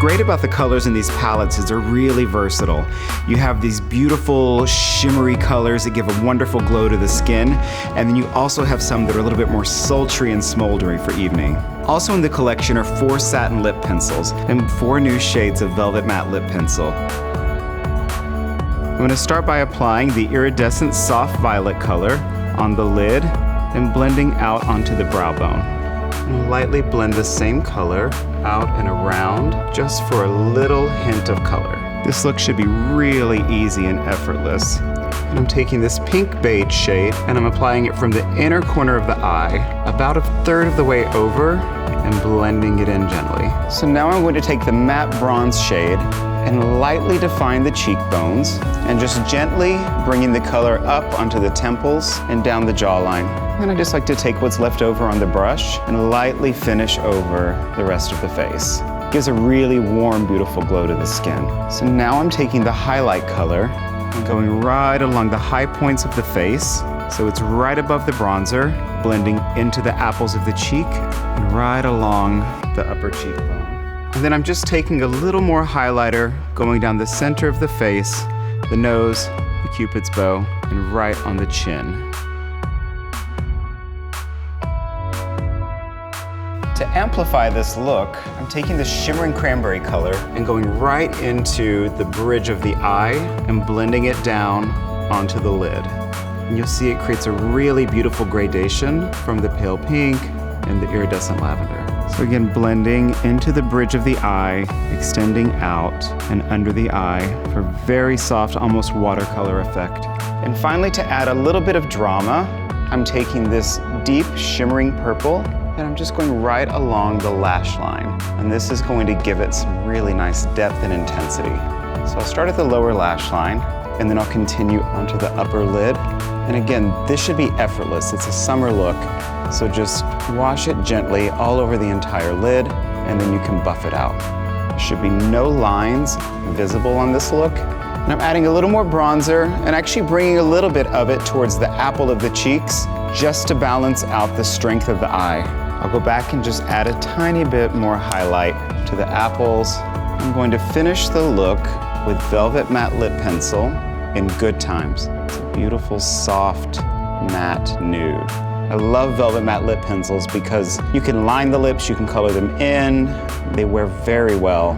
great about the colors in these palettes is they're really versatile. You have these beautiful shimmery colors that give a wonderful glow to the skin, and then you also have some that are a little bit more sultry and smoldery for evening. Also in the collection are 4 satin lip pencils and 4 new shades of velvet matte lip pencil. I'm going to start by applying the iridescent soft violet color on the lid and blending out onto the brow bone. And lightly blend the same color out and around just for a little hint of color. This look should be really easy and effortless. And I'm taking this pink beige shade and I'm applying it from the inner corner of the eye, about 1/3 of the way over, and blending it in gently. So now I'm going to take the matte bronze shade and lightly define the cheekbones and just gently bringing the color up onto the temples and down the jawline. And I just like to take what's left over on the brush and lightly finish over the rest of the face. It gives a really warm, beautiful glow to the skin. So now I'm taking the highlight color and going right along the high points of the face. So it's right above the bronzer, blending into the apples of the cheek and right along the upper cheekbone. And then I'm just taking a little more highlighter, going down the center of the face, the nose, the Cupid's bow, and right on the chin. To amplify this look, I'm taking the shimmering cranberry color and going right into the bridge of the eye and blending it down onto the lid. And you'll see it creates a really beautiful gradation from the pale pink and the iridescent lavender. So again, blending into the bridge of the eye, extending out and under the eye for a very soft, almost watercolor effect. And finally, to add a little bit of drama, I'm taking this deep shimmering purple and I'm just going right along the lash line. And this is going to give it some really nice depth and intensity. So I'll start at the lower lash line and then I'll continue onto the upper lid. And again, this should be effortless. It's a summer look. So just wash it gently all over the entire lid and then you can buff it out. There should be no lines visible on this look. And I'm adding a little more bronzer and actually bringing a little bit of it towards the apple of the cheeks just to balance out the strength of the eye. I'll go back and just add a tiny bit more highlight to the apples. I'm going to finish the look with velvet matte lip pencil in Good Times. It's a beautiful, soft, matte nude. I love velvet matte lip pencils because you can line the lips, you can color them in. They wear very well